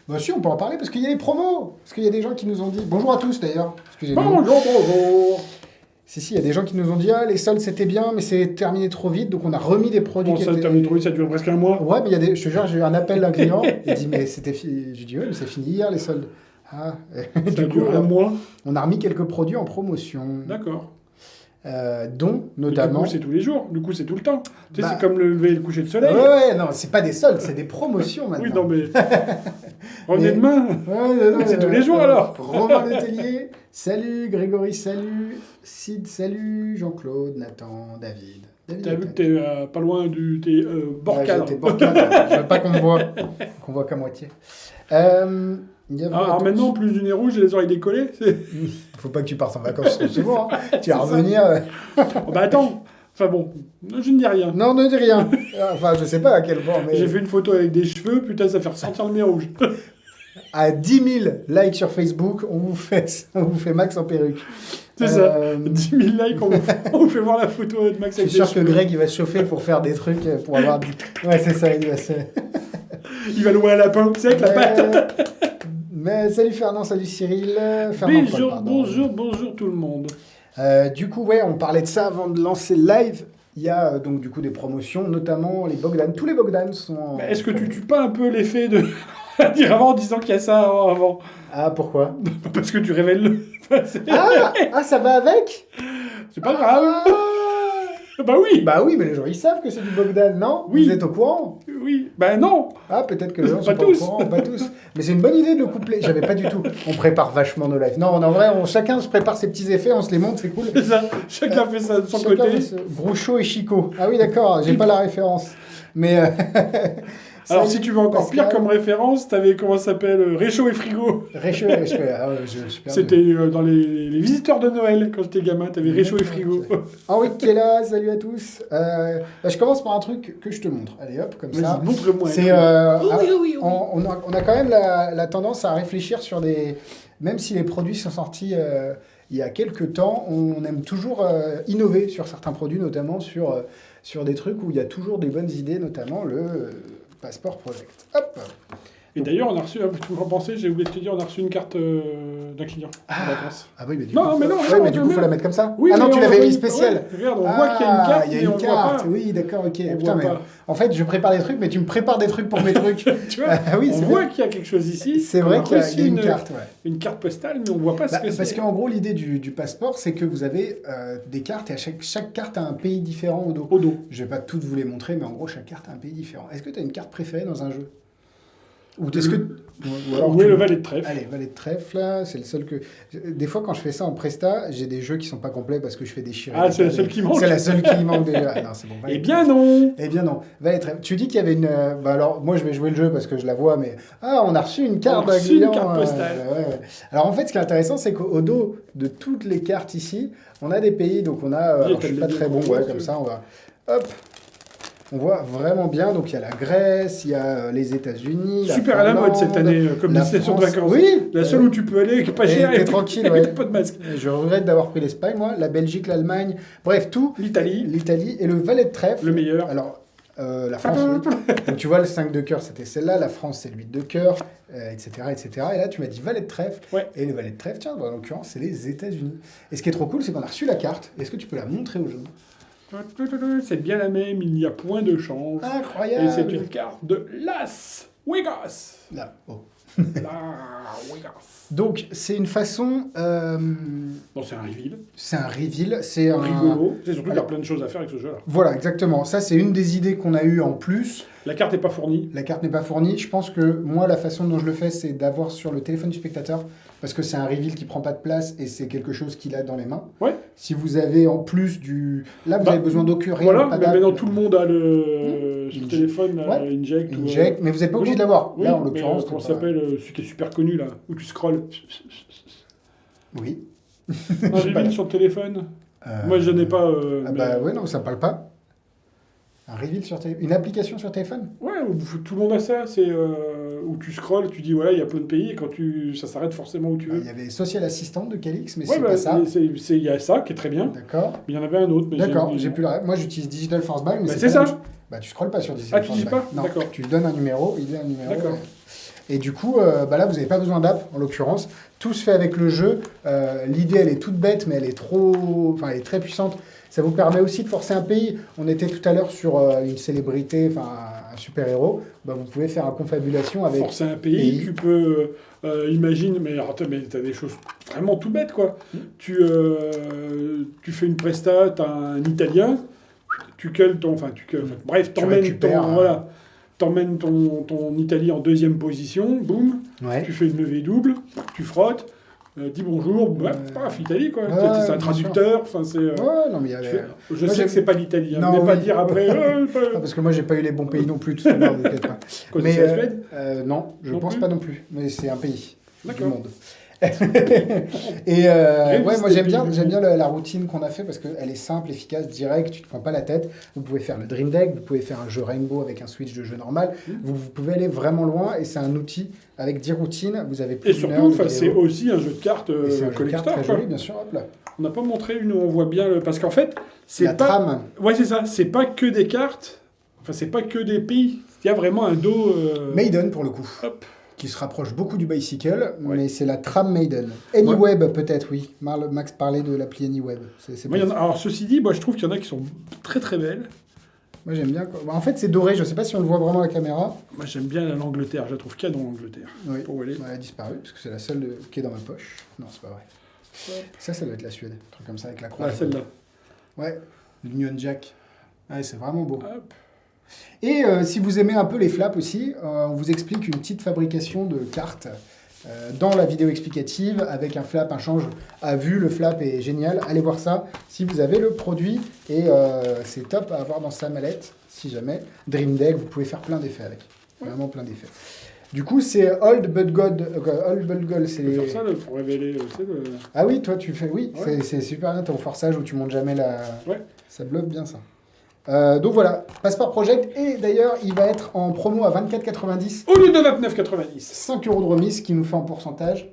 Bah si, on peut en parler parce qu'il y a les promos. Parce qu'il y a des gens qui nous ont dit... Bonjour à tous d'ailleurs. Excusez-nous. Bonjour. Si, il y a des gens qui nous ont dit les soldes c'était bien, mais c'est terminé trop vite, donc on a remis des produits Bon, qui ça étaient... termine trop vite, ça dure presque un mois. Ouais, mais il y a des... je te jure, j'ai eu un appel d'un client, il dit mais c'était fini. J'ai dit ouais, mais c'est fini hier les soldes. Ah, Ça du coup, dure un mois. on a remis quelques produits en promotion, D'accord. dont Mais notamment... Du coup, c'est tous les jours. Du coup, c'est tout le temps. Tu sais, Bah, c'est comme le lever et le coucher de soleil. Ouais, non, c'est pas des soldes, c'est des promotions maintenant. Oui, non, mais. Revenez Mais- demain. Ouais, C'est tous les jours, alors. Romain Letellier, salut. Grégory, salut. Sid, salut. Jean-Claude, Nathan, David. David T'as vu que Attal. t'es pas loin du. T'es bord Ouais, cadre. j'étais bord cadre. Je veux pas qu'on voit qu'à moitié. Il y avait Alors tous- maintenant, plus du nez rouge et les oreilles décollées. Faut pas que tu partes en vacances trop souvent. Hein. Tu vas C'est ça. revenir. Oh, bah attends. Enfin bon, je ne dis rien. Non, ne dis rien. Enfin, je sais pas à quel point, mais J'ai fait une photo avec des cheveux, putain, ça fait ressentir le nez rouge. à 10 000 likes sur Facebook, on vous fait Max en perruque. C'est ça. 10 000 likes, on vous fait voir la photo de Max Je avec suis des sûr que cheveux. Greg, il va se chauffer pour faire des trucs, pour avoir... Ouais, c'est ça, il va se... Il va louer un lapin, tu sais, avec la patte. Mais salut Fernand, salut Cyril. Fernand, Bonjour, pardon. bonjour tout le monde. Du coup, ouais, on parlait de ça avant de lancer le live. Il y a donc du coup des promotions, notamment les Bogdan. Tous les Bogdan sont en... Mais est-ce que tu tues pas un peu l'effet de dire avant en disant qu'il y a ça avant? Ah, pourquoi? Parce que tu révèles le. Ça va avec? C'est pas grave. Bah oui. Bah oui, mais les gens, ils savent que c'est du Bogdan, non? Oui. Vous êtes au courant? Oui. Bah non. Ah, peut-être que les gens Pas sont pas tous. au courant, pas tous. Mais c'est une bonne idée de le coupler. J'avais pas du tout. On prépare vachement nos lives. Non, en vrai, chacun se prépare ses petits effets, on se les montre, c'est cool. C'est ça. Chacun fait ça de son Chacun côté. fait ce- Groucho et Chico. Ah oui, d'accord, j'ai pas la référence. Mais. Alors salut, si tu veux encore Pascal. pire comme référence, t'avais comment ça s'appelle Réchaud et frigo. Réchaud, ah ouais, je suis perdu. C'était dans les visiteurs de Noël quand j'étais gamin. T'avais Réchaud et frigo. Henri qui est là, salut à tous. Je commence par un truc que je te montre. Allez hop, comme ça. Vas-y, montre-moi. C'est, Oui. on a quand même la tendance à réfléchir sur des... Même si les produits sont sortis il y a quelques temps, on aime toujours innover sur certains produits, notamment sur des trucs où il y a toujours des bonnes idées, notamment le Passport Project. Hop. Et d'ailleurs, on a reçu, tu me repensais, j'ai oublié de te dire, on a reçu une carte d'un client en vacances. Ah oui, mais du Non, coup, mais non, ouais, non, mais du coup, mais- faut la mettre comme ça. Oui, ah non, mais tu on l'avais voit mis une- spécial. ouais, regarde, on voit qu'il y a une carte, il y a mais une on voit carte. pas. Oui, d'accord, ok. On Putain, voit mais pas. en fait, je prépare des trucs, mais tu me prépares des trucs pour mes trucs. Tu vois, Ah oui, on c'est voit vrai. qu'il y a quelque chose ici. C'est On vrai a qu'il y a reçu une carte, ouais. une carte postale, mais on voit pas ce que Parce c'est. qu'en gros, l'idée du passeport, c'est que vous avez des cartes et chaque carte a un pays différent au dos. Au dos. Je vais pas toutes vous les montrer, mais en gros, chaque carte a un pays différent. Est-ce que tu as une carte préférée dans un jeu? Ou est-ce que... ou alors Oui, tu- le valet de trèfle. Allez, valet de trèfle, là, c'est le seul que... Des fois, quand je fais ça en presta, j'ai des jeux qui sont pas complets parce que je fais déchirer. Ah, des c'est la tables. seule qui manque. C'est la seule qui manque déjà. Ah, non, c'est bon. valet Eh de bien trèfle. non. Eh bien non. Valet de trèfle. Tu dis qu'il y avait une... bah alors, moi, je vais jouer le jeu parce que je la vois, mais... Ah, on a reçu une carte On a d'un reçu une client, carte postale. ouais. Alors, en fait, ce qui est intéressant, c'est qu'au dos de toutes les cartes ici, on a des pays. Donc, on a... alors, je suis pas très bon, ouais, comme ça, on va... Hop. On voit vraiment bien, donc il y a la Grèce, il y a les États-Unis. Super à la mode cette année, comme la destination de France. vacances. Oui. La seule où tu peux aller, qui est pas Et chère, t'es et tranquille, avec ouais. pas de masque. Je regrette d'avoir pris l'Espagne, moi, la Belgique, l'Allemagne, bref, tout. L'Italie, L'Italie et le valet de trèfle. le meilleur. Alors, la France, oui. Donc tu vois, le 5 de cœur, c'était celle-là, la France, c'est le 8 de cœur, etc., etc. Et là, tu m'as dit valet de trèfle. Ouais. Et le valet de trèfle, tiens, en l'occurrence, c'est les États-Unis. Et ce qui est trop cool, c'est qu'on a reçu la carte. Est-ce que tu peux la montrer aux gens? C'est bien la même, il n'y a point de change. Incroyable. Et c'est une carte de Las Vegas. Là, oh. Las Vegas. Donc, c'est une façon... Bon, c'est un reveal. c'est un reveal, c'est un... Rigolo. C'est surtout qu'il y a Alors- plein de choses à faire avec ce jeu-là. Voilà, exactement. Ça, c'est une des idées qu'on a eues en plus. La carte n'est pas fournie. La carte n'est pas fournie. Je pense que moi, la façon dont je le fais, c'est d'avoir sur le téléphone du spectateur, parce que c'est un reveal qui prend pas de place et c'est quelque chose qu'il a dans les mains. Ouais. Si vous avez en plus du... Là, vous Bah, avez besoin d'aucun rien. Voilà, pas mais d'app. maintenant tout le monde a le sur le Inject. téléphone, là, Ouais. Inject. ou, Inject, mais vous n'êtes pas obligé de l'avoir. Oui, Là, en mais, l'occurrence... comment c'est ça pas- s'appelle celui qui est super connu là, où tu scrolles. Oui. Un J'ai pas- reveal sur le téléphone. Moi, je n'ai pas. Ah mais- bah ouais, non, ça me parle pas. Un reveal sur téléphone. Une application sur téléphone? Ouais, tout le monde a ça. C'est où tu scrolles, tu dis voilà, il y a plein de pays, et quand ça s'arrête forcément où tu veux. Il y avait Social Assistant de Calix, mais Ouais, c'est bah, pas ça. il y a ça qui est très bien. D'accord. Mais il y en avait un autre. Mais D'accord, j'ai j'ai oublié. plus la... Moi, j'utilise Digital Force Buy, mais Bah, c'est c'est pas ça. la- Bah, tu scrolles pas sur Digital Ah, tu Force dis Buy. pas Non, D'accord. tu lui donnes un numéro, il dit un numéro. D'accord. Et du coup, bah là, vous n'avez pas besoin d'app, en l'occurrence. Tout se fait avec le jeu. L'idée, elle est toute bête, mais elle est elle est très puissante. Ça vous permet aussi de forcer un pays. On était tout à l'heure sur une célébrité, enfin un super-héros. Bah, vous pouvez faire une confabulation avec... Forcer un pays, tu peux... imagine, mais t'as des choses vraiment tout bêtes, quoi. Tu fais une presta, t'as un Italien, bref, t'emmènes ton Italie en deuxième position, boum, tu fais une levée double, tu frottes, dis bonjour, paf, Italie, quoi. C'est un traducteur, enfin, c'est... non, mais je sais que c'est pas l'Italie, non, mais pas dire après... parce que moi, j'ai pas eu les bons pays non plus, tout à l'heure, mais c'est la Suède non, je pense pas non plus, mais c'est un pays du monde. Et moi j'aime bien la routine qu'on a fait parce qu'elle est simple, efficace, directe, tu te prends pas la tête. Vous pouvez faire le Dream Deck, vous pouvez faire un jeu Rainbow avec un switch de jeu normal. Vous pouvez aller vraiment loin et c'est un outil avec 10 routines. Vous avez plus et surtout, c'est aussi un jeu de cartes collector. Très joli, bien sûr. Hop là. On n'a pas montré une où on voit bien parce qu'en fait, c'est la pas. Trame. Ouais, c'est ça. C'est pas que des cartes. Enfin, c'est pas que des pays. Il y a vraiment un dos. Maiden pour le coup. Hop. Qui se rapproche beaucoup du bicycle, mais c'est la Tram Maiden. AnyWeb, peut-être, oui. Max parlait de l'appli AnyWeb. Alors, ceci dit, moi, je trouve qu'il y en a qui sont très très belles. Moi, j'aime bien. En fait, c'est doré. Je ne sais pas si on le voit vraiment à la caméra. Moi, j'aime bien l'Angleterre. Je la trouve canon, l'Angleterre. Oui. Pour où elle est. Elle a disparu, parce que c'est la seule qui est dans ma poche. Non, c'est pas vrai. Ouais. Ça doit être la Suède. Un truc comme ça, avec la croix. Ah, celle-là. Ouais. L'Union Jack. Ouais, c'est vraiment beau. Hop. Et si vous aimez un peu les flaps aussi, on vous explique une petite fabrication de cartes dans la vidéo explicative avec un flap, un change à vue. Le flap est génial. Allez voir ça si vous avez le produit. Et c'est top à avoir dans sa mallette. Si jamais Dream Deck, vous pouvez faire plein d'effets avec. Vraiment plein d'effets. Du coup, c'est Old But Gold. C'est faire ça pour révéler. Ah oui, toi, tu fais. Oui, ouais. C'est super bien ton forçage où tu montes jamais la. Ouais. Ça bluffe bien ça. Donc voilà, Passport Project, et d'ailleurs il va être en promo à 24,90 au lieu de 29,90. 5 € de remise, qui nous fait en pourcentage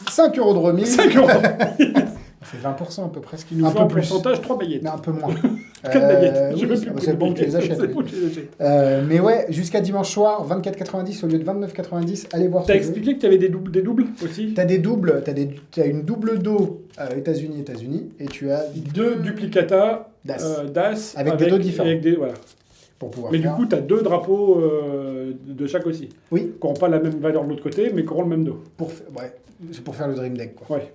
5 € de remise. 5 €. Ça fait 20% à peu près, ce qui nous un fait peu en plus. pourcentage 3 baguettes. Mais un peu moins. 4 baguettes. C'est bon que tu les achètes. Mais ouais, jusqu'à dimanche soir, 24,90 au lieu de 29,90. Allez voir. T'as expliqué que tu avais des doubles aussi. T'as des doubles, t'as une double dos États-Unis, et tu as 2 duplicata DAS avec des dos différents. Voilà. Pour pouvoir mais faire. Du coup, tu as 2 drapeaux de chaque aussi. Oui. Qui n'auront pas la même valeur de l'autre côté, mais qui auront le même dos. C'est pour faire le Dream Deck, quoi. Ouais.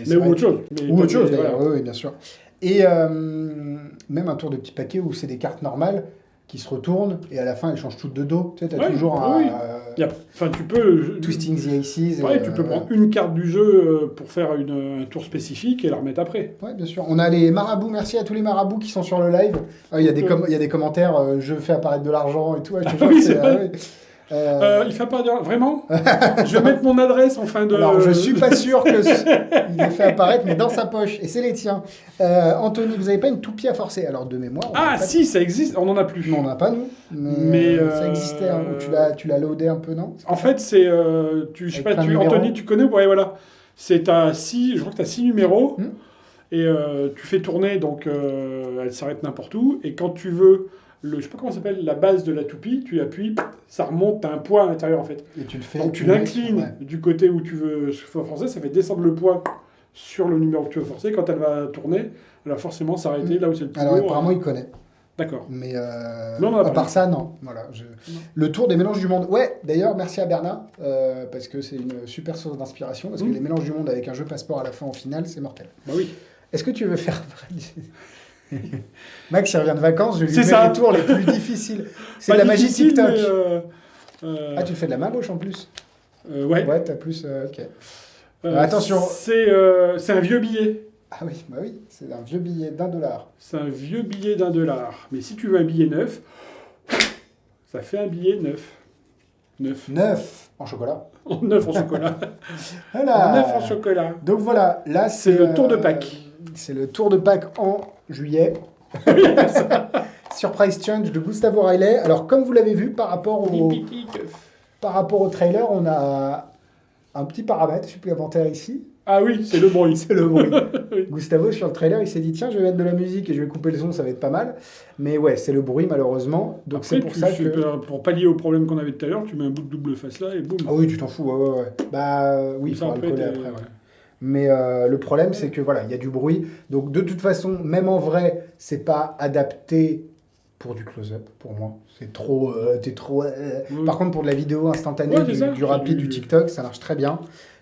Mais ou autre chose. Ou autre chose, d'ailleurs, oui, bien sûr. Et même un tour de petit paquet où c'est des cartes normales qui se retournent et à la fin elles changent toutes de dos. Tu sais, t'as toujours un. Tu peux. Twisting the Aces. Tu peux prendre une carte du jeu pour faire un tour spécifique et la remettre après. Oui, bien sûr. On a les marabouts, merci à tous les marabouts qui sont sur le live. Il y a des commentaires, je fais apparaître de l'argent et tout. C'est vrai. Il fait apparaître vraiment. Je vais mettre mon adresse en fin de. Alors je suis pas sûr que il ait fait apparaître, mais dans sa poche et c'est les tiens. Anthony, vous avez pas une toupie à forcer? Alors de mémoire. Si, ça existe. On en a plus. Non, on n'a pas nous. Mais ça existait. Hein, tu l'as loadé un peu, non? En fait, c'est je sais pas. Anthony, tu connais? Ouais, voilà. C'est je crois que tu as 6 numéros et tu fais tourner, donc elle s'arrête n'importe où, et quand tu veux. Je sais pas comment ça s'appelle, la base de la toupie, tu appuies, ça remonte, tu as un poids à l'intérieur en fait. Et tu le fais. Donc tu l'inclines du côté où tu veux forcer, ça fait descendre le poids sur le numéro que tu veux forcer. Quand elle va tourner, elle va forcément s'arrêter là où c'est le plus Alors lourd. apparemment il connaît. D'accord. Mais non, à part ça, non. Voilà, le tour des mélanges du monde. Ouais, d'ailleurs, merci à Bernard, parce que c'est une super source d'inspiration, parce que les mélanges du monde avec un jeu passeport à la fin, au final, c'est mortel. Bah oui. Est-ce que tu veux faire... Max, il revient de vacances, je lui mets les tours les plus difficiles. C'est de la magie TikTok. Ah, tu fais de la main gauche en plus? Ouais. Ouais, t'as plus... ok. Attention. C'est un vieux billet. Ah oui, c'est un vieux billet d'$1. C'est un vieux billet d'$1. Mais si tu veux un billet neuf, ça fait un billet neuf. Neuf en chocolat. Neuf en chocolat. Voilà. 9 en chocolat. Donc voilà, là c'est le tour de Pâques. C'est le tour de Pâques en juillet. Surprise Change de Gustavo Riley. Alors comme vous l'avez vu par rapport au trailer, on a un petit paramètre supplémentaire ici. Ah oui, c'est le bruit. C'est le bruit. Oui. Gustavo, sur le trailer, il s'est dit tiens, je vais mettre de la musique et je vais couper le son, ça va être pas mal. Mais ouais, c'est le bruit, malheureusement. Donc Après, c'est pour ça que. pour pallier au problème qu'on avait tout à l'heure, tu mets un bout de double face là et boum. Ah oui, tu t'en fous. Ouais. Bah oui, il faudra le coller après. Ouais. Mais le problème, c'est que voilà, il y a du bruit. Donc de toute façon, même en vrai, c'est pas adapté pour du close-up, pour moi. C'est trop. T'es trop. Par contre, pour de la vidéo instantanée, du rapide, du TikTok, ça marche très bien.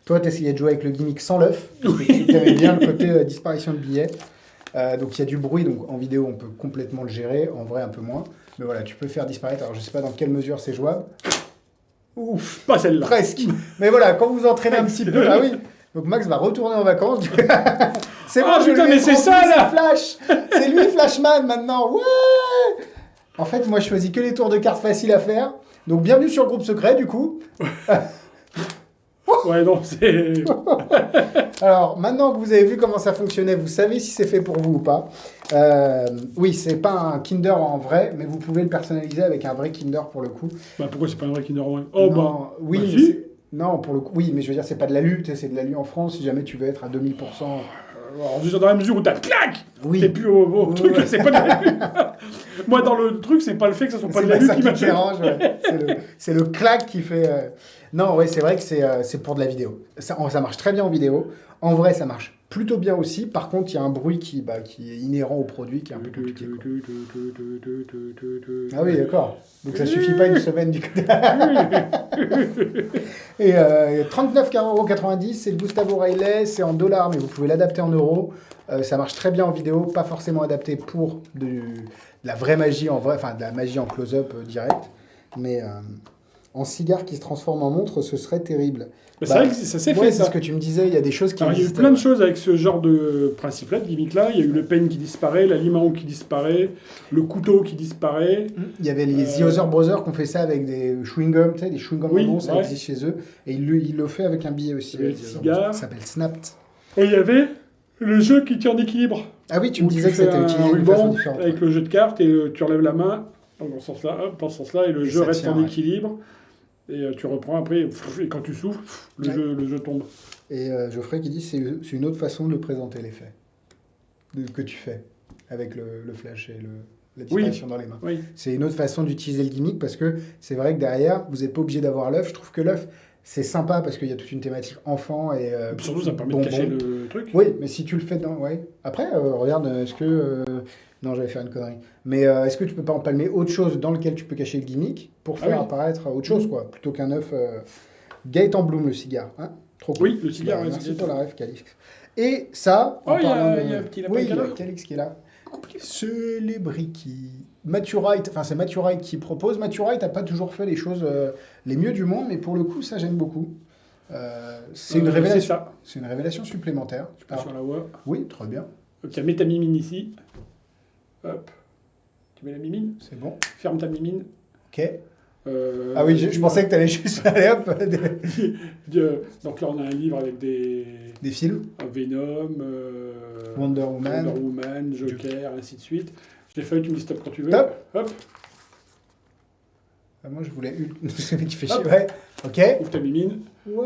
Toi, tu essayais de jouer avec le gimmick sans l'œuf. Oui. Tu aimais bien le côté disparition de billets. Donc il y a du bruit, donc en vidéo, on peut complètement le gérer. En vrai, un peu moins. Mais voilà, tu peux faire disparaître. Alors je sais pas dans quelle mesure c'est jouable. Ouf, pas celle-là. Presque. Mais voilà, quand vous entraînez un petit peu. Ah oui. Donc Max va retourner en vacances. C'est bon, putain, mais c'est ça là. Flash. C'est lui Flashman maintenant. Ouais. En fait, moi je choisis que les tours de cartes faciles à faire. Donc bienvenue sur le groupe secret du coup. Ouais, non, c'est... Alors, maintenant que vous avez vu comment ça fonctionnait, vous savez si c'est fait pour vous ou pas. Oui, c'est pas un Kinder en vrai, mais vous pouvez le personnaliser avec un vrai Kinder pour le coup. Bah, pourquoi c'est pas un vrai Kinder en vrai ? Oh, non, oui, bah, si. Non, pour le coup, oui, mais je veux dire, c'est pas de l'alu, c'est de l'alu en France, si jamais tu veux être à 2000%. Alors, dans la mesure où t'as clac, oui. T'es plus au truc, là, c'est pas de l'alu. Moi, dans le truc, c'est pas le fait que ça soit pas de l'alu qui me dérange, ouais. C'est le clac qui fait... Non, ouais, c'est vrai que c'est pour de la vidéo. Ça marche très bien en vidéo. En vrai, ça marche plutôt bien aussi. Par contre, il y a un bruit qui est inhérent au produit, qui est un peu compliqué. Ah oui, d'accord. Donc ça suffit pas une semaine du côté. Et 39,90 €, c'est le Gustavo Riley, c'est en dollars, mais vous pouvez l'adapter en euros. Ça marche très bien en vidéo, pas forcément adapté pour de la vraie magie en vrai, enfin de la magie en close-up direct. Mais en cigare qui se transforme en montre, ce serait terrible. C'est vrai que ça s'est fait, ça. C'est ce que tu me disais, il y a des choses qui existent. Il y a eu plein de choses avec ce genre de principe-là, de gimmick-là. Il y a eu le peigne qui disparaît, la lime à ongles qui disparaît, le couteau qui disparaît. Il y avait les The Other Brothers qui ont fait ça avec des chewing-gums, tu sais, des chewing-gums ça existe chez eux. Et ils le fait avec un billet aussi. Le cigare. Ça s'appelle Snapped. Et il y avait le jeu qui tient en équilibre. Ah oui, tu me disais que c'était utilisé d'une façon différente. Avec le jeu de cartes, et tu relèves la main dans ce sens-là, et le jeu reste en équilibre. Et tu reprends après, et quand tu souffles, le jeu tombe. Et Geoffrey qui dit c'est une autre façon de le présenter, l'effet que tu fais avec le flash et la disparition dans les mains. Oui. C'est une autre façon d'utiliser le gimmick parce que c'est vrai que derrière, vous n'êtes pas obligé d'avoir l'œuf. Je trouve que l'œuf, c'est sympa parce qu'il y a toute une thématique enfant et surtout, ça permet de cacher le truc. Oui, mais si tu le fais dedans, ouais. Après, regarde, est-ce que... Non, j'allais faire une connerie. Mais est-ce que tu peux pas empalmer autre chose dans lequel tu peux cacher le gimmick pour faire apparaître autre chose, quoi, plutôt qu'un œuf Gaëtan Bloom, le cigare. Hein, trop cool. Oui, le cigare. Merci pour la ref, Calix. Et ça... il y a un petit lapin il y a Calix qui est là. Celebrity. Matthew-Wright, c'est Matthew-Wright qui propose. Matthew-Wright n'a pas toujours fait les choses les mieux du monde, mais pour le coup, ça j'aime beaucoup. C'est une révélation. C'est une révélation supplémentaire. Tu passes sur la voix. Oui, très bien. Ok, mets ta mimine ici. Hop. Tu mets la mimine. C'est bon. Ferme ta mimine. Ok. Ah oui, je pensais que tu allais juste aller hop. Donc là, on a un livre avec des fils. Venom, Wonder Woman, Joker, ainsi de suite. Je l'ai fait, tu me dis stop quand tu veux. Stop. Hop. Moi, je voulais celui qui fait chier. Ouais. Ok. Ouvre ta mimine. Wow.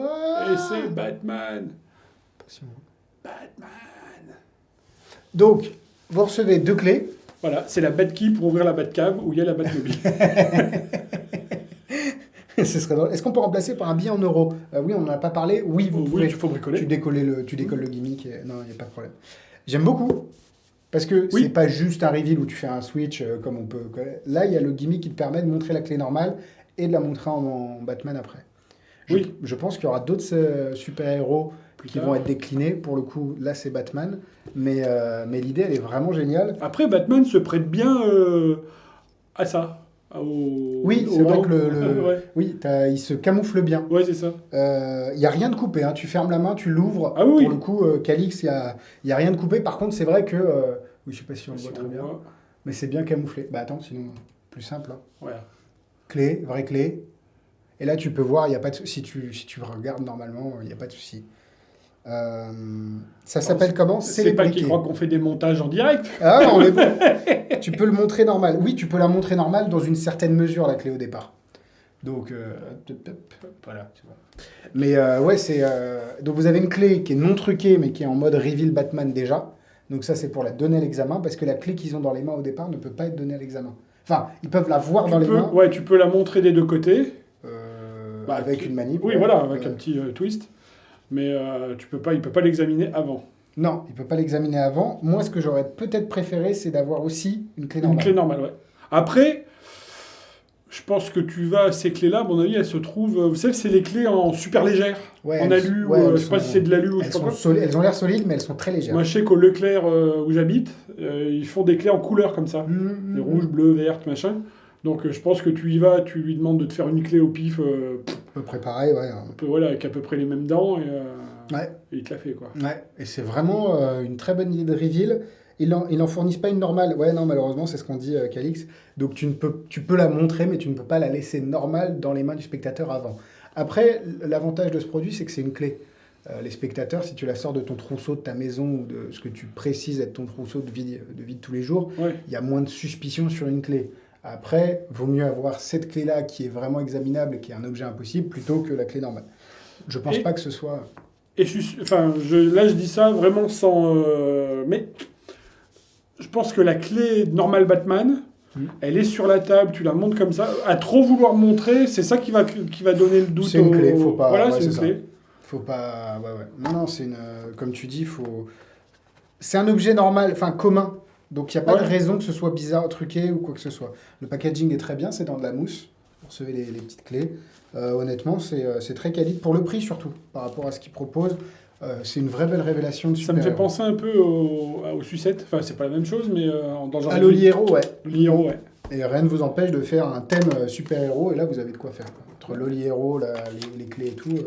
Et c'est Batman. Donc, vous recevez 2 clés. Voilà, c'est la Batkey pour ouvrir la Batcave où il y a la Batmobile. Est-ce qu'on peut remplacer par un billet en euros Oui, on n'en a pas parlé. Oui, vous pouvez. Il faut bricoler. Tu décolles le gimmick. Non, il n'y a pas de problème. J'aime beaucoup. Parce que c'est pas juste un reveal où tu fais un switch comme on peut. Là, il y a le gimmick qui te permet de montrer la clé normale et de la montrer en Batman après. Je pense qu'il y aura d'autres super-héros qui vont être déclinés. Pour le coup, là, c'est Batman. Mais l'idée, elle est vraiment géniale. Après, Batman se prête bien à ça. Oui, c'est vrai que il se camoufle bien. Ouais, c'est ça. Il n'y a rien de coupé. Hein. Tu fermes la main, tu l'ouvres. Ah, oui. Pour le coup, Calix, il n'y a rien de coupé. Par contre, c'est vrai que... je ne sais pas si on le voit très bien. Mais c'est bien camouflé. Bah attends, sinon, plus simple. Hein. Ouais. Clé, vraie clé. Et là, tu peux voir, il y a pas de... si tu regardes normalement, il n'y a pas de souci. Ça s'appelle comment ? C'est pas qu'ils croient qu'on fait des montages en direct. Ah, on est bon. Tu peux le montrer normal. Oui, tu peux la montrer normale dans une certaine mesure, la clé au départ. Donc, voilà, tu vois. Mais ouais, donc vous avez une clé qui est non truquée, mais qui est en mode reveal Batman déjà. Donc ça, c'est pour la donner à l'examen, parce que la clé qu'ils ont dans les mains au départ ne peut pas être donnée à l'examen. Enfin, ils peuvent la voir dans les mains. Ouais, tu peux la montrer des deux côtés. Avec une manip. Oui, voilà, avec un petit twist. Mais il peut pas l'examiner avant. Non, il ne peut pas l'examiner avant. Moi, ce que j'aurais peut-être préféré, c'est d'avoir aussi une clé normale. Une clé normale, ouais. Après, je pense que tu vas à ces clés-là, à mon avis, elles se trouvent... Vous savez, c'est les clés en super légère. Ouais, en alu, je sais pas si c'est de l'alu ou je sais pas quoi. Elles ont l'air solides, mais elles sont très légères. Moi, je sais qu'au Leclerc, où j'habite, ils font des clés en couleur comme ça. Des rouges, bleus, vertes, machin. Donc, je pense que tu y vas, tu lui demandes de te faire une clé au pif. À peu près pareil, ouais. Voilà, avec à peu près les mêmes dents. Et il te la fait, quoi. Ouais, et c'est vraiment une très bonne idée de reveal. Ils n'en fournissent pas une normale. Ouais, non, malheureusement, c'est ce qu'on dit, Calix. Donc, tu peux la montrer, mais tu ne peux pas la laisser normale dans les mains du spectateur avant. Après, l'avantage de ce produit, c'est que c'est une clé. Les spectateurs, si tu la sors de ton trousseau de ta maison ou de ce que tu précises être ton trousseau de vie de tous les jours, il y a moins de suspicion sur une clé. Après, vaut mieux avoir cette clé-là qui est vraiment examinable et qui est un objet impossible plutôt que la clé normale. Je pense pas que ce soit... Et là, je dis ça vraiment sans... mais je pense que la clé normale Batman, elle est sur la table, tu la montres comme ça. À trop vouloir montrer, c'est ça qui va donner le doute. C'est une clé, faut pas... Voilà, c'est une clé. Faut pas... Ouais. Non, c'est une... Comme tu dis, c'est un objet normal, enfin commun. Donc il n'y a pas de raison que ce soit bizarre, truqué ou quoi que ce soit. Le packaging est très bien, c'est dans de la mousse. Vous recevez les petites clés. Honnêtement, c'est très quali, pour le prix surtout, par rapport à ce qu'ils proposent. C'est une vraie belle révélation de super-héros. Ça me fait penser un peu aux sucettes. Enfin, c'est pas la même chose, mais dans genre... À l'Oliero, ouais. L'Oliero, ouais. Et rien ne vous empêche de faire un thème super-héros, et là, vous avez de quoi faire. Entre l'Oliero, les clés et tout,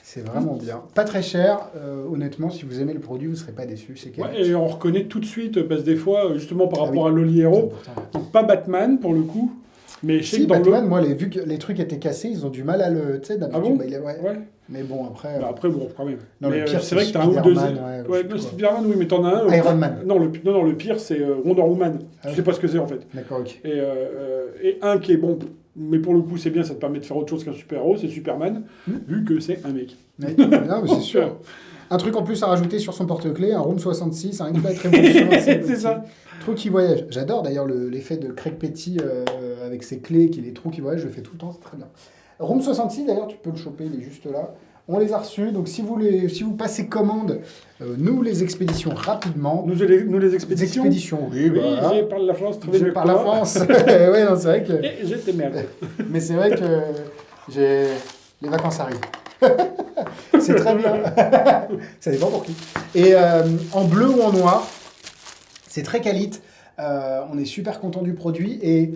c'est vraiment bien. Pas très cher. Honnêtement, si vous aimez le produit, vous ne serez pas déçus. Et on reconnaît tout de suite, parce que des fois, justement par rapport à l'Oliero, donc pas Batman pour le coup, mais si, Batman, moi, vu que les trucs étaient cassés, ils ont du mal à le... Tu sais, d'habitude, ouais. Mais bon, après... Après, bon, quand même. Non, le pire, c'est vrai que t'as un ou deux... Spider-Man, oui, mais t'en as un... Iron Man. Non, le pire, c'est Wonder Woman. Je sais pas ce que c'est, en fait. D'accord, ok. Et un qui est bon, mais pour le coup, c'est bien, ça te permet de faire autre chose qu'un super-héros, c'est Superman, vu que c'est un mec. Non, mais c'est sûr. Un truc en plus à rajouter sur son porte-clés, un Room 66, un iPad révolution. C'est ça. Trou qui voyage. J'adore d'ailleurs l'effet de Craig Petty avec ses clés, les trous qui voyagent, je le fais tout le temps, c'est très bien. Room 66, d'ailleurs, tu peux le choper, il est juste là. On les a reçus, donc si vous passez commande, nous les expéditions rapidement. Nous les expéditions. Oui, bah, j'ai par la France. J'ai par la France. Oui, non, c'est vrai que... Et j'étais merde. Mais c'est vrai que les vacances arrivent. C'est très bien. Ça dépend pour qui. Et en bleu ou en noir, c'est très qualite. On est super content du produit. Et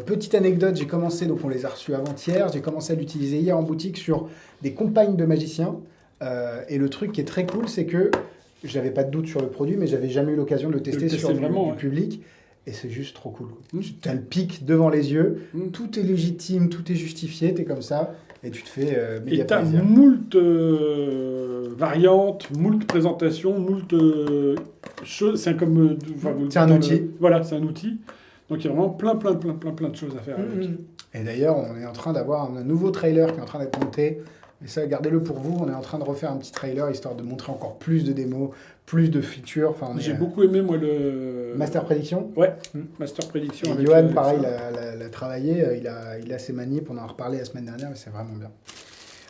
petite anecdote, j'ai commencé, donc on les a reçus avant-hier, j'ai commencé à l'utiliser hier en boutique sur des compagnes de magiciens. Et le truc qui est très cool, c'est que j'avais pas de doute sur le produit, mais j'avais jamais eu l'occasion de le tester sur du public. Et c'est juste trop cool. Tu as le pic devant les yeux, tout est légitime, tout est justifié, tu es comme ça, et tu te fais méga plaisir. Et tu as moult variantes, moult présentations, moult choses. C'est comme... c'est un outil. Voilà, c'est un outil. Donc il y a vraiment plein de choses à faire avec. Et d'ailleurs, on est en train d'avoir un nouveau trailer qui est en train d'être monté. Et ça, gardez-le pour vous. On est en train de refaire un petit trailer, histoire de montrer encore plus de démos, plus de features. Enfin, j'ai beaucoup aimé, moi, le... Master Prédiction. Ouais, Master Prédiction. Et Johan, pareil, l'a travaillé. Il a ses manips. On en a reparlé la semaine dernière, mais c'est vraiment bien.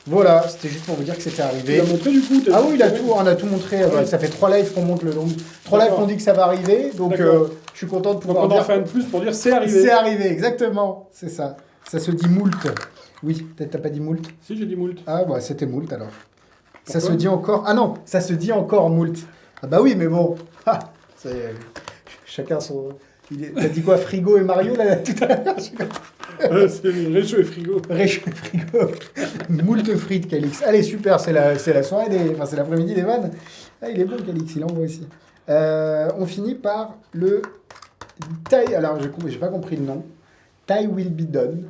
Voilà, c'était juste pour vous dire que c'était arrivé. Il a montré du coup. Ah oui, on a tout montré. Ouais. Ça fait 3 lives qu'on monte le long. 3 lives qu'on dit que ça va arriver. Donc, je suis content de pouvoir dire... On en fait un de plus pour dire c'est arrivé. C'est arrivé, exactement. C'est ça. Ça se dit moult. Oui, peut-être t'as pas dit moult. Si, j'ai dit moult. Ah, bah c'était moult alors. Pourquoi ça se dit encore... Ah non, ça se dit encore moult. Ah bah oui, mais bon. Ah, chacun son... T'as dit quoi, Frigo et Mario là tout à l'heure? C'est réchaud et frigo. Réchaud et frigo. Moult frites, Calix. Allez, super, c'est la soirée Enfin, c'est l'après-midi des vannes. Ah, il est bon, Calix, il envoie aussi. On finit par le... Alors, j'ai pas compris le nom. Thy will be done.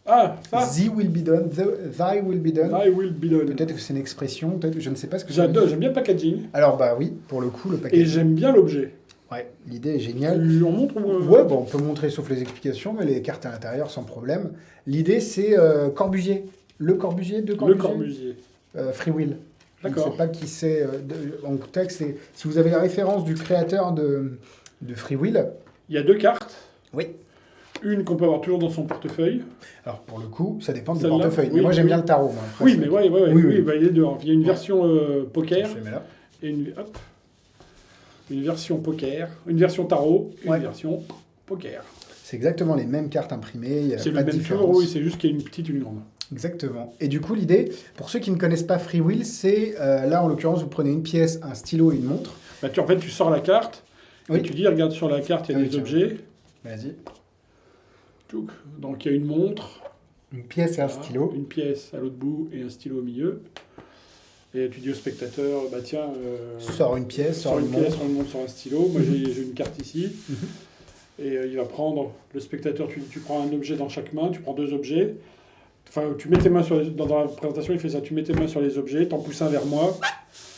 Ah, ça. Thy will be done. Thy will be done. Thy will be done. Peut-être que c'est une expression, peut-être, je ne sais pas ce que j'adore, j'aime bien le packaging. Alors, bah oui, pour le coup, le packaging. Et j'aime bien l'objet. Ouais, l'idée est géniale. On montre ou... Ouais, bon, on peut montrer sauf les explications, mais les cartes à l'intérieur sans problème. L'idée, c'est Corbusier. Le Corbusier de Corbusier. Le Corbusier. Free Will. D'accord. Je ne sais pas qui c'est. En texte, si vous avez la référence du créateur de Free Will. Il y a 2 cartes. Oui. Une qu'on peut avoir toujours dans son portefeuille. Alors, pour le coup, ça dépend du Celle-là, portefeuille. oui, mais moi, j'aime oui. bien le tarot. Moi. Après, Oui, mais oui, bah, il y a 2. Il y a une Ouais. version poker Je le mets là. et une version poker, une version tarot et Ouais. une version poker. C'est exactement les mêmes cartes imprimées. Il y a C'est pas le de même différence. tour, oui, c'est juste qu'il y a une petite et une grande. Exactement. Et du coup, l'idée, pour ceux qui ne connaissent pas Free Will, c'est là, en l'occurrence, vous prenez une pièce, un stylo et une montre. Bah, en fait, tu sors la carte Oui. et tu dis, regarde sur la carte, il y a Ah des oui, tiens. objets. Vas-y. Tchouk. Donc il y a une montre, Une pièce et un voilà, stylo. une pièce à l'autre bout et un stylo au milieu. Et tu dis au spectateur, bah tiens, Sors une pièce, sors une pièce, montre. sors une montre sur un stylo. Moi j'ai une carte ici. Mhm. Et il va prendre, le spectateur, tu prends un objet dans chaque main, tu prends 2 objets. Enfin, tu mets tes mains sur dans la présentation, il fait ça, tu mets tes mains sur les objets, t'en pousses un vers moi.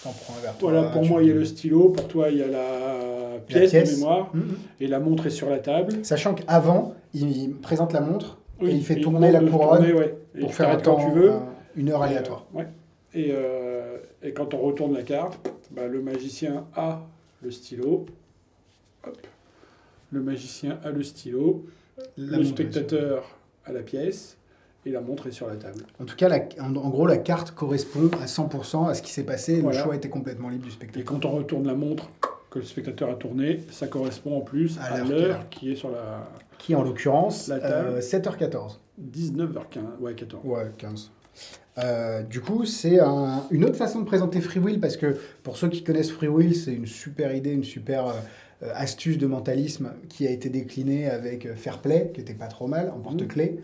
T'en prends un vers toi. Voilà, pour moi, il y a le stylo, pour toi, il y a la pièce de mémoire, Mhm. et la montre est sur la table. Sachant qu'avant, il présente la montre Oui, et il fait et tourner la demande de couronne tourner, ouais. Et pour tu faire t'arrêtes quand tu veux. une heure Et, aléatoire. ouais. Et quand on retourne la carte, bah, le magicien a le stylo. Hop. Le magicien a le stylo. La Le montre est spectateur a la pièce. Et la montre est sur la table. En tout cas, en gros, la carte correspond à 100% à ce qui s'est passé. Voilà. Le choix était complètement libre du Et spectateur. quand on retourne la montre que le spectateur a tournée, ça correspond en plus À à l'heure l'heure qui est sur la Qui, en l'occurrence, La table. 7h14. 19h15. Ouais, 14. Ouais, 15. Du coup, c'est une autre façon de présenter Free Will, parce que pour ceux qui connaissent Free Will, c'est une super idée, une super astuce de mentalisme qui a été déclinée avec Fair Play, qui était pas trop mal, en porte-clés,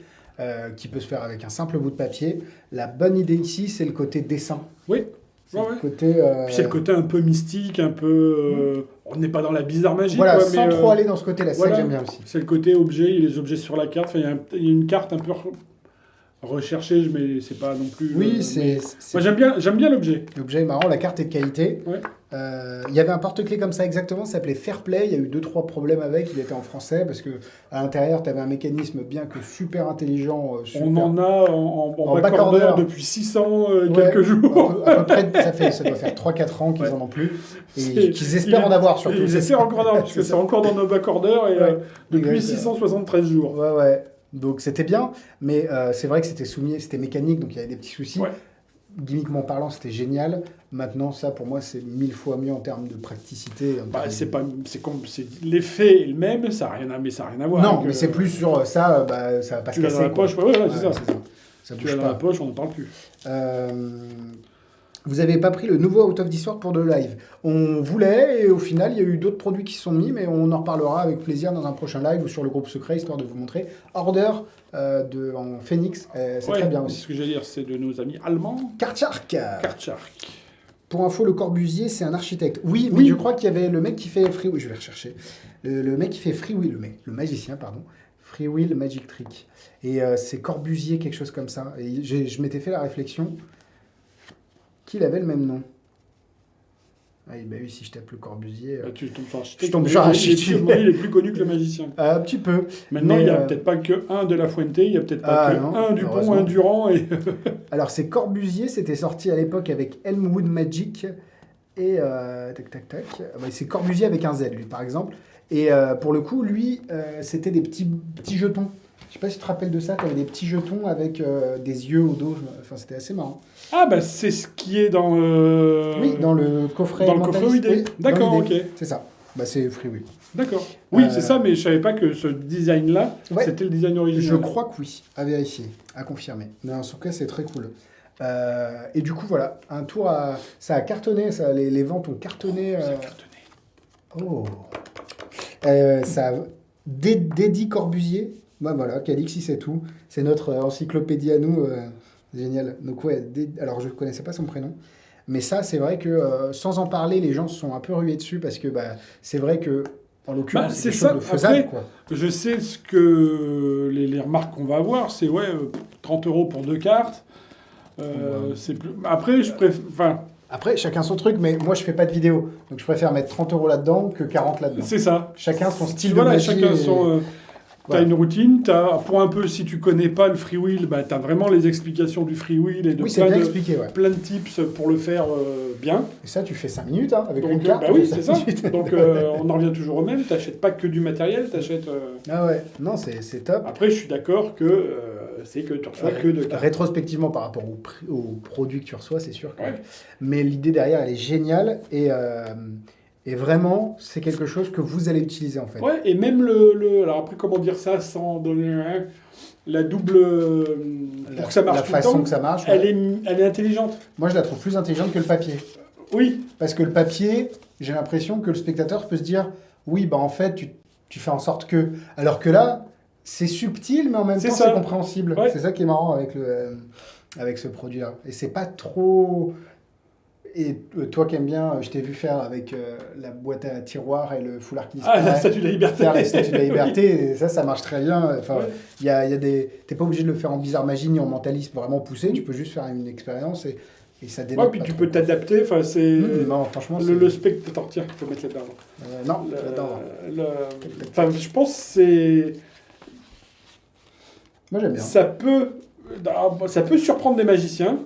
qui peut se faire avec un simple bout de papier. La bonne idée ici, c'est le côté dessin. Oui. C'est Ouais, le ouais. côté... Puis c'est le côté un peu mystique, un peu... on n'est pas dans la bizarre magie. Voilà, quoi, sans mais, trop aller dans ce côté-là, c'est ça voilà. que j'aime bien aussi. C'est le côté objet, il y a les objets sur la carte. Enfin, il y a une carte un peu recherchée, mais c'est pas non plus... Oui, mais- c'est... Moi, j'aime bien l'objet. L'objet est marrant, la carte est de qualité. Ouais. Il y avait un porte-clés comme ça exactement, ça s'appelait Fair Play. Il y a eu 2-3 problèmes avec, il était en français parce que à l'intérieur, tu avais un mécanisme bien que super intelligent. Super... On en a en backorder backorder depuis 600 Ouais, quelques jours. À peu près, ça doit faire 3-4 ans qu'ils Ouais. en ont plus. Et C'est- qu'ils espèrent en avoir surtout. Ils espèrent encore en avoir, parce que c'est encore dans nos backorders et Ouais. depuis Exactement. 673 jours. Ouais, ouais. Donc c'était bien, mais c'est vrai que c'était mécanique, donc il y avait des petits soucis. Ouais. Gimmiquement parlant, c'était génial. Maintenant, ça, pour moi, c'est 1000 fois mieux en termes de praticité. en Bah, termes c'est de- pas, c'est l'effet est le même, ça a rien à voir. Non, avec, mais c'est plus sur ça, ça va pas se tu l'as casser. dans la quoi. poche, ouais, c'est ça. Ça Tu bouge l'as dans la pas. poche, on n'en parle plus. Vous avez pas pris le nouveau Out of This World pour le live. On voulait, et au final, il y a eu d'autres produits qui se sont mis, mais on en reparlera avec plaisir dans un prochain live ou sur le groupe secret, histoire de vous montrer. Order en Phoenix, c'est Ouais, très bien c'est aussi. ce que j'allais dire, c'est de nos amis allemands. Kartchark. Kartchark. Pour info, le Corbusier, c'est un architecte. Oui, mais Oui. je crois qu'il y avait le mec qui fait Free Will. Je vais rechercher. Le mec qui fait Free Will, le magicien, pardon. Free Will Magic Trick. Et c'est Corbusier, quelque chose comme ça. Et je m'étais fait la réflexion qu'il avait le même nom. Ah, bah oui, si je tape le Corbusier. Bah, tu tombes sur architecte. Je tombe sur architecte. Il est plus connu que le magicien. Un petit peu. Maintenant, Mais, il n'y a peut-être pas que un de La Fuente, il n'y a peut-être pas Ah, que non, un Dupont, heureusement. un Durand. Et... Alors, c'est Corbusier, c'était sorti à l'époque avec Elmwood Magic. Et tac, tac, tac. Ah bah, c'est Corbusier avec un Z, lui, par exemple. Et pour le coup, lui, c'était des petits jetons. Je sais pas si tu te rappelles de ça, tu avais des petits jetons avec des yeux au dos. Enfin, c'était assez marrant. Ah, bah c'est ce qui est dans... Oui, dans le coffret. Dans le coffret mentaliste, idée. oui, D'accord, dans ok. l'idée. C'est ça. Bah, c'est Free Will. D'accord. Oui, Euh, c'est ça, mais je savais pas que ce design-là, Ouais. c'était le design original. Je crois que oui, à vérifier, à confirmer. Mais en tout cas, c'est très cool. Et du coup, voilà, un tour à... Ça a cartonné, ça, les ventes ont cartonné. Ça a cartonné. Oh. Ça a... Dédi Corbusier. Bah voilà, Calixis c'est tout. C'est notre encyclopédie à nous. Génial. Donc ouais, alors je connaissais pas son prénom. Mais ça, c'est vrai que sans en parler, les gens se sont un peu rués dessus parce que bah, c'est vrai que, en l'occurrence, Bah, c'est quelque c'est chose de ça. faisable. Après, Quoi. Je sais ce que les remarques qu'on va avoir, c'est ouais, 30 € pour 2 cartes. Ouais. C'est plus... Après, je préfère... Enfin, Après, chacun son truc, mais moi, je fais pas de vidéo. Donc, je préfère mettre 30 € là-dedans que 40 là-dedans. C'est ça. Chacun son style de magie. Chacun son... T'as une routine, pour un peu, si tu connais pas le freewheel, bah, t'as vraiment les explications du freewheel et de plein de tips pour le faire bien. Et ça, tu fais 5 minutes avec donc, une carte. Bah oui, c'est ça. Donc on en revient toujours au même, t'achètes pas que du matériel, t'achètes... Ah ouais, non, c'est top. Après, je suis d'accord que c'est que tu reçois que de cartes. Rétrospectivement, par rapport au produit que tu reçois, c'est sûr que... Ouais. Mais l'idée derrière, elle est géniale et vraiment, c'est quelque chose que vous allez utiliser en fait. Ouais, et même alors après, comment dire ça sans donner la double... pour que ça marche la tout le temps, façon que ça marche, elle est intelligente. Moi, je la trouve plus intelligente que le papier. Oui. Parce que le papier, j'ai l'impression que le spectateur peut se dire, oui, bah en fait, tu fais en sorte que... Alors que là, c'est subtil, mais en même temps, c'est compréhensible. Ouais. C'est ça qui est marrant avec ce produit-là. Et c'est pas trop... Et toi qui aimes bien, je t'ai vu faire avec la boîte à tiroirs et le foulard qui disparaît. Ah, la Statue de la Liberté. Faire la Statue de la Liberté, et ça marche très bien. Enfin, y a des... T'es pas obligé de le faire en bizarre magie ni en mentalisme vraiment poussé, tu peux juste faire une expérience et ça dénote. Ouais, puis tu peux t'adapter, enfin c'est... non, franchement, le spectateur, tiens, il faut mettre là-dedans. Non, là-dedans. Enfin, je pense que c'est... Moi, j'aime bien. Ça peut surprendre des magiciens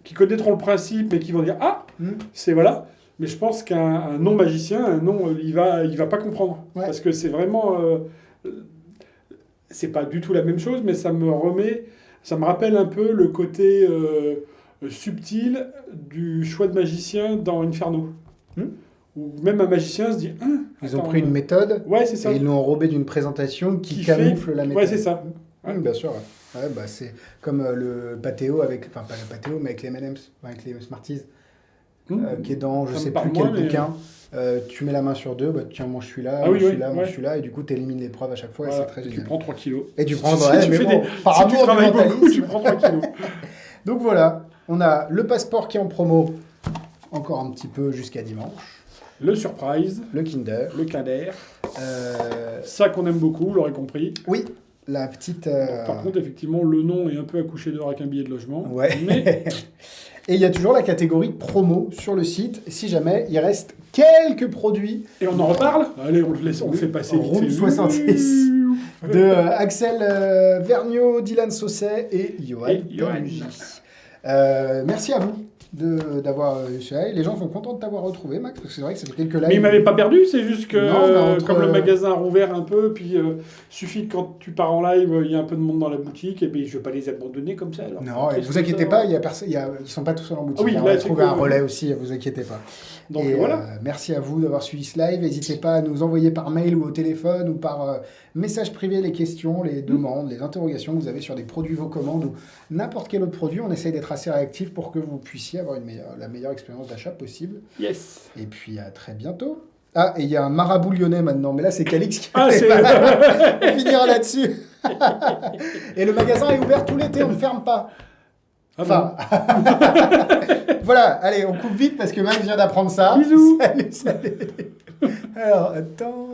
qui connaîtront le principe et qui vont dire « Ah, c'est voilà ». Mais je pense qu'un non-magicien, il va pas comprendre. Ouais. Parce que c'est vraiment... c'est pas du tout la même chose, mais ça me rappelle un peu le côté subtil du choix de magicien dans Inferno. Où même un magicien se dit « Ils ont pris une méthode c'est ça. Et ils l'ont enrobé d'une présentation qui camoufle la méthode. Ouais, c'est ça. Bien sûr. Ouais, bah c'est comme le Patéo enfin pas le Patéo, mais avec les M&M's, avec les Smarties, qui est dans je sais plus quel bouquin. Tu mets la main sur deux, bah tiens, moi je suis là, moi je suis là, et du coup tu élimines l'épreuve à chaque fois, et c'est très génial. Tu prends 3 kilos. Et tu prends, par rapport tu travailles beaucoup, tu prends 3 kilos. Donc voilà, on a le passeport qui est en promo, encore un petit peu jusqu'à dimanche. Le Surprise. Le Kinder. Le Kinder. Ça qu'on aime beaucoup, vous l'aurez compris. Oui. La petite... Par contre, effectivement, le nom est un peu accouché dehors avec un billet de logement. Ouais. Mais... Et il y a toujours la catégorie promo sur le site, si jamais il reste quelques produits. Et on en reparle ? Allez, on le fait passer vite. Room 66 de Axel Vergniaud, Dylan Sausset et Johan. Merci à vous d'avoir eu ça. Les gens sont contents de t'avoir retrouvé, Max, parce que c'est vrai que ça fait quelques lives. Mais ils m'avaient pas perdu, c'est juste que comme le magasin a rouvert un peu, puis suffit que quand tu pars en live, il y a un peu de monde dans la boutique, et puis je vais pas les abandonner comme ça. Alors, non, et vous inquiétez pas, ils sont pas tout seuls en boutique. Oui, on va trouver un relais aussi, vous inquiétez pas. Donc voilà. Merci à vous d'avoir suivi ce live. N'hésitez pas à nous envoyer par mail ou au téléphone ou par message privé les questions, les demandes, les interrogations que vous avez sur des produits, vos commandes ou n'importe quel autre produit. On essaye d'être assez réactif pour que vous puissiez avoir la meilleure expérience d'achat possible. Yes. Et puis à très bientôt. Ah, et il y a un marabout lyonnais maintenant, mais là c'est Calix qui on finira là-dessus. Et le magasin est ouvert tout l'été, on ne ferme pas. Enfin, voilà, allez, on coupe vite parce que Max vient d'apprendre ça. Bisous. Salut. Alors, attends,